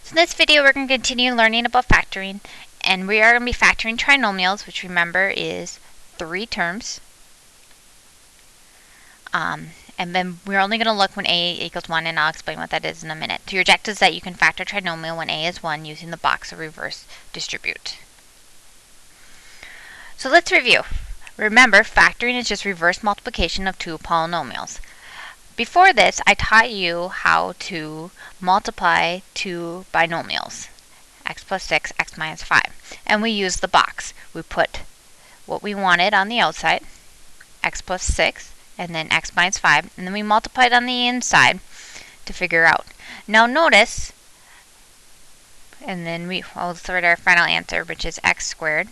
So in this video we're going to continue learning about factoring, and we are going to be factoring trinomials, which remember is 3 terms. And then we're only going to look when a equals 1, and I'll explain what that is in a minute. So your objective is that you can factor trinomial when a is 1 using the box or reverse distribute. So let's review. Remember, factoring is just reverse multiplication of 2 polynomials. Before this, I taught you how to multiply 2 binomials, x plus 6, x minus 5. And we used the box. We put what we wanted on the outside, x plus 6, and then x minus 5, and then we multiplied on the inside to figure out. Now notice, and then let's write our final answer, which is x squared.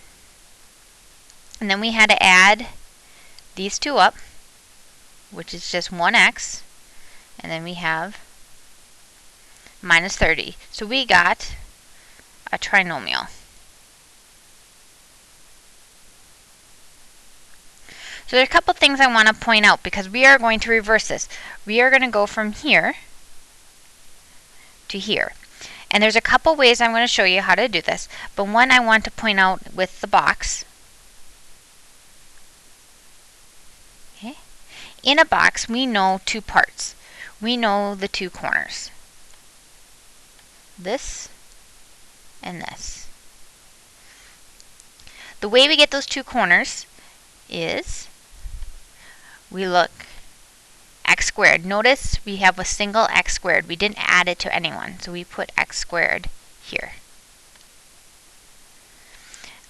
And then we had to add these two up, which is just 1x, and then we have minus 30. So we got a trinomial. So there are a couple things I want to point out because we are going to reverse this. We are going to go from here to here. And there's a couple ways I'm going to show you how to do this. But one I want to point out with the box. Okay. In a box, we know 2 parts. We know the 2 corners. This and this. The way we get those 2 corners is we look x squared. Notice we have a single x squared. We didn't add it to anyone, so we put x squared here.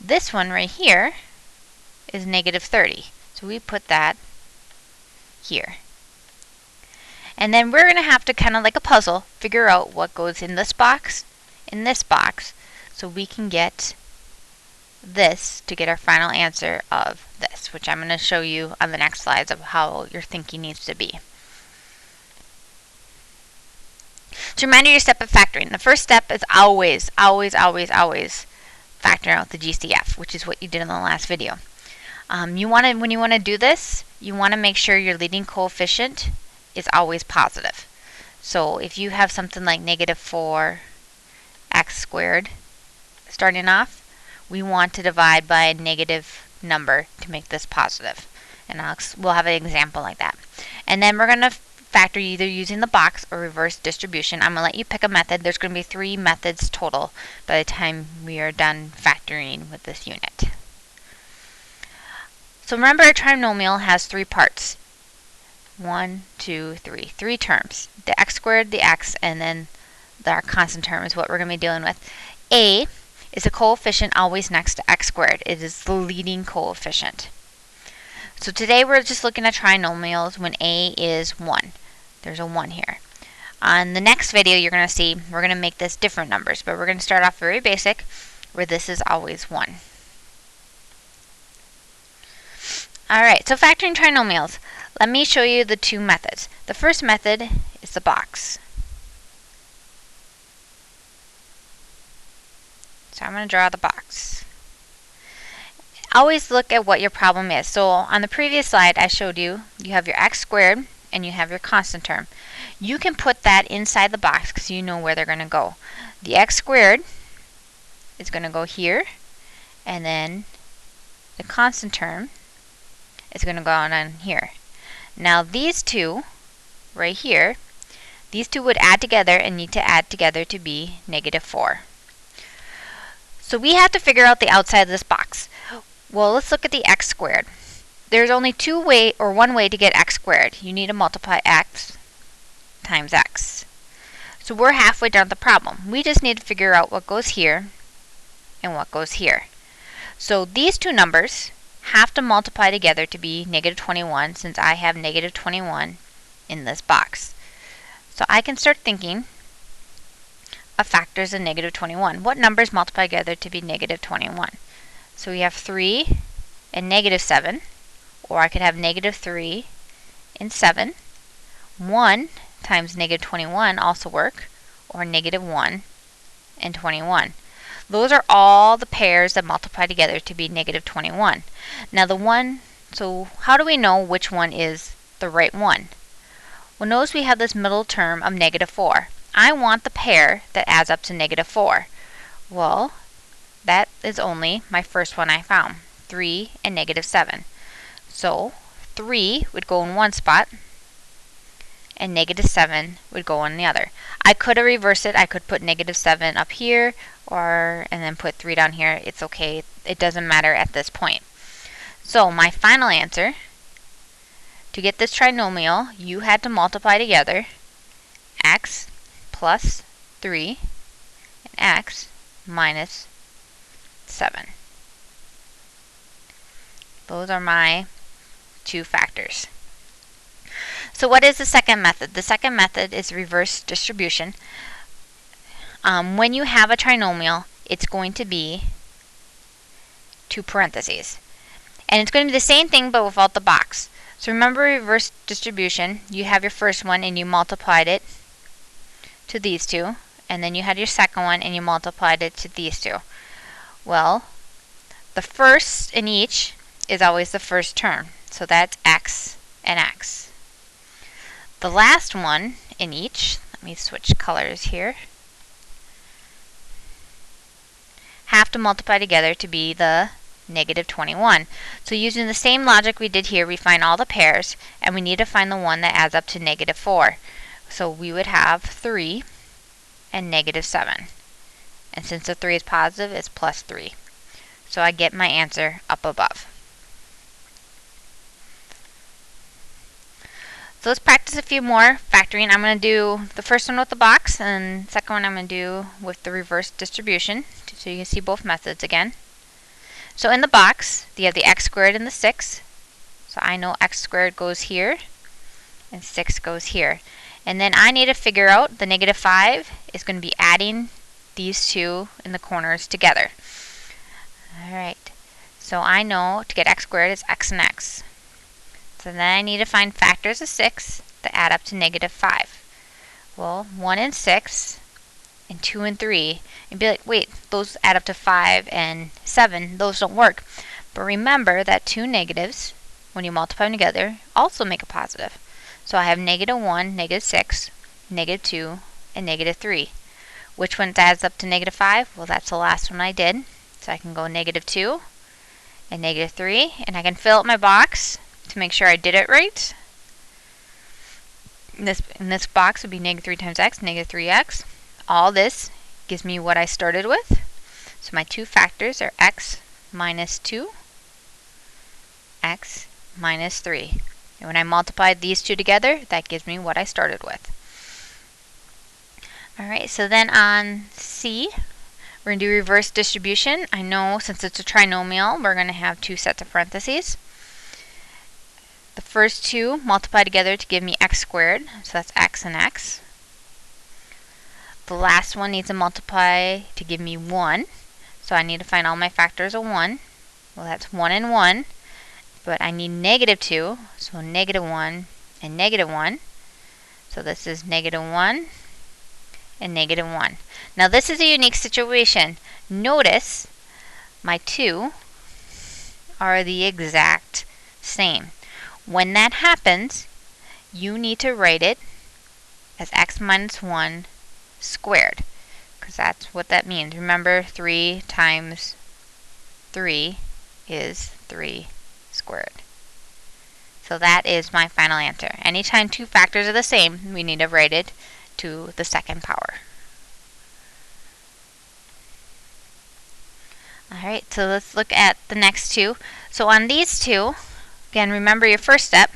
This one right here is negative 30, so we put that here. And then we're going to have to, kind of like a puzzle, figure out what goes in this box, so we can get this to get our final answer of this, which I'm going to show you on the next slides of how your thinking needs to be. So remember your step of factoring. The first step is always factoring out the GCF, which is what you did in the last video. When you want to do this, you want to make sure your leading coefficient is always positive. So if you have something like negative 4x squared starting off, we want to divide by a negative number to make this positive. And we'll have an example like that. And then we're going to factor either using the box or reverse distribution. I'm going to let you pick a method. There's going to be 3 methods total by the time we are done factoring with this unit. So remember, a trinomial has 3 parts. 1, 2, 3. 3 terms. The x squared, the x, and then our constant term is what we're going to be dealing with. A is a coefficient always next to x squared. It is the leading coefficient. So today we're just looking at trinomials when a is 1. There's a 1 here. On the next video you're going to see we're going to make this different numbers, but we're going to start off very basic where this is always 1. Alright, so factoring trinomials. Let me show you the 2 methods. The first method is the box. So I'm going to draw the box. Always look at what your problem is. So on the previous slide I showed you, you have your x squared and you have your constant term. You can put that inside the box because you know where they're going to go. The x squared is going to go here, and then the constant term is going to go on here. Now these two right here, these two would add together and need to add together to be negative 4. So we have to figure out the outside of this box. Well, let's look at the x squared. There's only one way to get x squared. You need to multiply x times x. So we're halfway done the problem. We just need to figure out what goes here and what goes here. So these 2 numbers have to multiply together to be negative 21, since I have negative 21 in this box. So I can start thinking of factors of negative 21. What numbers multiply together to be negative 21? So we have 3 and negative 7, or I could have negative 3 and 7. 1 times negative 21 also work, or negative 1 and 21. Those are all the pairs that multiply together to be negative 21. Now so how do we know which one is the right one? Well, notice we have this middle term of negative 4. I want the pair that adds up to negative 4. Well, that is only my first one I found, 3 and negative 7. So 3 would go in one spot, and negative 7 would go in the other. I could have reversed it. I could put negative 7 up here, and then put 3 down here. It's okay. It doesn't matter at this point. So my final answer, to get this trinomial, you had to multiply together x plus 3 and x minus 7. Those are my two factors. So what is the second method? The second method is reverse distribution. When you have a trinomial, it's going to be two parentheses. And it's going to be the same thing but without the box. So remember reverse distribution, you have your first one and you multiplied it to these two, and then you had your second one and you multiplied it to these two. Well, the first in each is always the first term, so that's x and x. The last one in each, let me switch colors here, have to multiply together to be the negative 21. So using the same logic we did here, we find all the pairs, and we need to find the one that adds up to negative 4. So we would have 3 and negative 7. And since the 3 is positive, it's plus 3. So I get my answer up above. So let's practice a few more factoring. I'm going to do the first one with the box, and the second one I'm going to do with the reverse distribution, so you can see both methods again. So in the box, you have the x squared and the 6. So I know x squared goes here, and 6 goes here. And then I need to figure out the negative 5 is going to be adding these two in the corners together. Alright, so I know to get x squared is x and x. So then I need to find factors of 6 that add up to negative 5. Well, 1 and 6, and 2 and 3. And be like, wait, those add up to 5 and 7. Those don't work. But remember that two negatives, when you multiply them together, also make a positive. So I have negative 1, negative 6, negative 2, and negative 3. Which one adds up to negative 5? Well, that's the last one I did. So I can go negative 2 and negative 3. And I can fill up my box to make sure I did it right. In this box would be negative 3 times x, negative 3x. All this gives me what I started with. So my two factors are x minus 2, x minus 3. And when I multiplied these two together, that gives me what I started with. Alright, so then on C, we're going to do reverse distribution. I know since it's a trinomial, we're going to have two sets of parentheses. The first two multiply together to give me x squared, so that's x and x. The last one needs to multiply to give me 1, so I need to find all my factors of 1. Well, that's 1 and 1, but I need negative 2, so negative 1 and negative 1. So this is negative 1 and negative 1. Now this is a unique situation. Notice my 2 are the exact same. When that happens, you need to write it as x minus 1 squared, because that's what that means. Remember, 3 times 3 is 3 squared. So that is my final answer. Anytime two factors are the same, we need to write it to the second power. Alright, so let's look at the next two. So on these two, again, remember your first step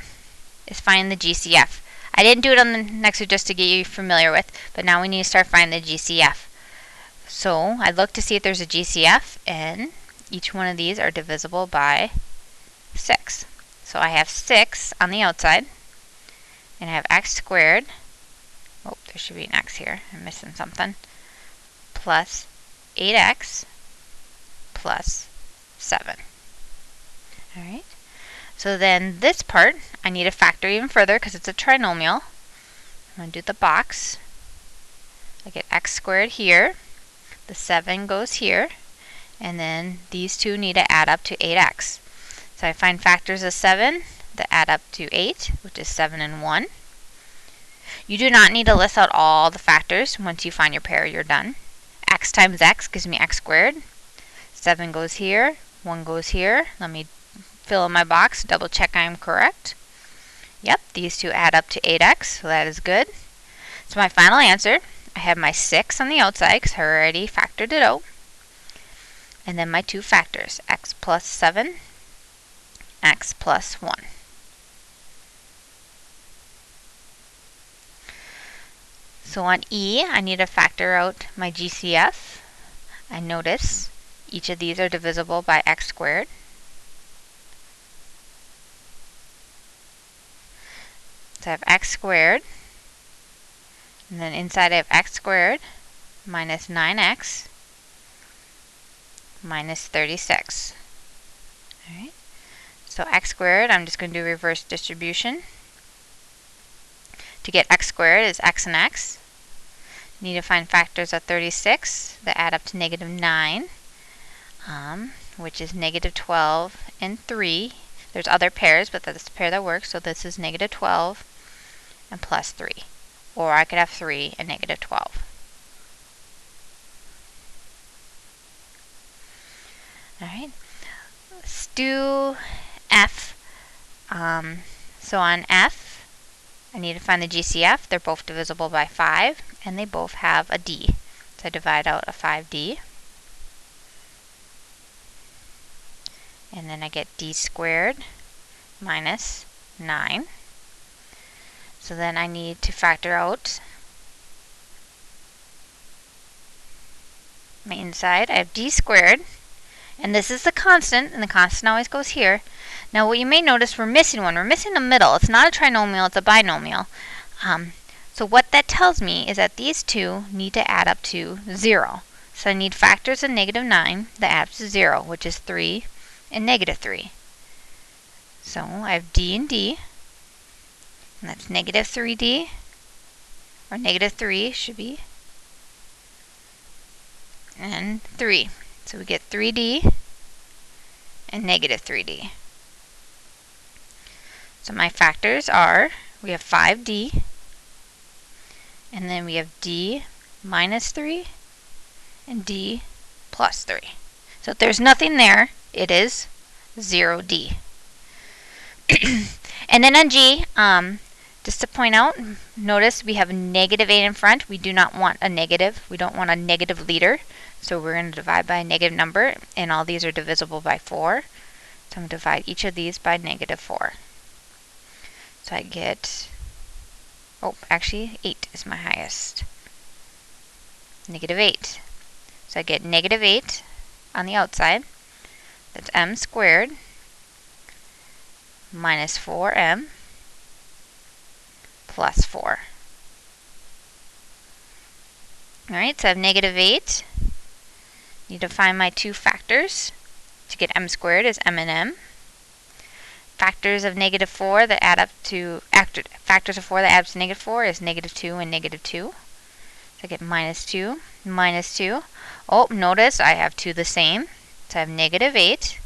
is find the GCF. I didn't do it on the next one just to get you familiar with, but now we need to start finding the GCF. So I look to see if there's a GCF, and each one of these are divisible by 6. So I have 6 on the outside, and I have x squared. Oh, there should be an x here. I'm missing something. Plus 8x plus 7. Alright. So then this part, I need to factor even further because it's a trinomial. I'm going to do the box. I get x squared here. The 7 goes here. And then these two need to add up to 8x. So I find factors of 7 that add up to 8, which is 7 and 1. You do not need to list out all the factors. Once you find your pair, you're done. X times x gives me x squared. 7 goes here, 1 goes here. Let me fill in my box, double check I'm correct. Yep, these two add up to 8x, so that is good. So my final answer, I have my 6 on the outside because I already factored it out. And then my two factors, x plus 7, x plus 1. So on E, I need to factor out my GCF. I notice each of these are divisible by x squared. So I have x squared, and then inside I have x squared minus 9x minus 36. Alright, so x squared, I'm just going to do reverse distribution. To get x squared is x and x. You need to find factors of 36 that add up to negative 9, which is negative 12 and 3. There's other pairs, but that's the pair that works, so this is negative 12 and plus 3. Or I could have 3 and negative 12. Alright, let's do F. So on F, I need to find the GCF. They're both divisible by 5, and they both have a D. So I divide out a 5D. And then I get D squared minus 9. So then I need to factor out my inside. I have D squared, and this is the constant, and the constant always goes here. Now what you may notice, we're missing one. We're missing a middle. It's not a trinomial, it's a binomial. So what that tells me is that these two need to add up to 0. So I need factors of negative 9 that add up to 0, which is 3 and negative 3. So I have D and D, and that's negative 3D, or negative 3 should be, and 3. So we get 3D and negative 3D. So my factors are, we have 5D, and then we have D minus 3 and D plus 3. So if there's nothing there, it is 0D. And then on G, just to point out, notice we have negative 8 in front. We do not want a negative. We don't want a negative leader. So we're going to divide by a negative number, and all these are divisible by 4. So I'm going to divide each of these by negative 4. So I get, oh, actually 8 is my highest. Negative 8. So I get negative 8 on the outside. That's m squared minus 4m plus 4. Alright, so I have negative 8. Need to find my two factors. To get m squared is m and m. Factors of negative 4 that add up to, factors of 4 that add up to negative 4 is negative 2 and negative 2. So I get minus 2, minus 2. Oh, notice I have two the same. So I have negative 8,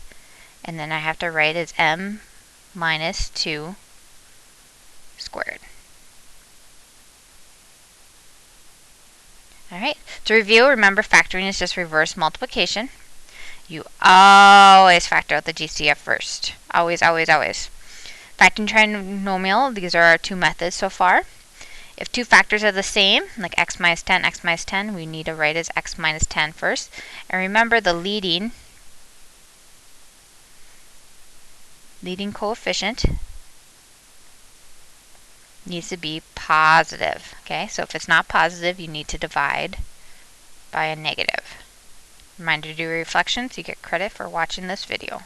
and then I have to write as m minus 2 squared. Alright, to review, remember factoring is just reverse multiplication. You always factor out the GCF first. Always, always, always. Factoring trinomial, these are our two methods so far. If two factors are the same, like x minus 10, we need to write as x minus 10 first. And remember the leading coefficient needs to be positive. Okay, so if it's not positive, you need to divide by a negative. Reminder to do reflections, you get credit for watching this video.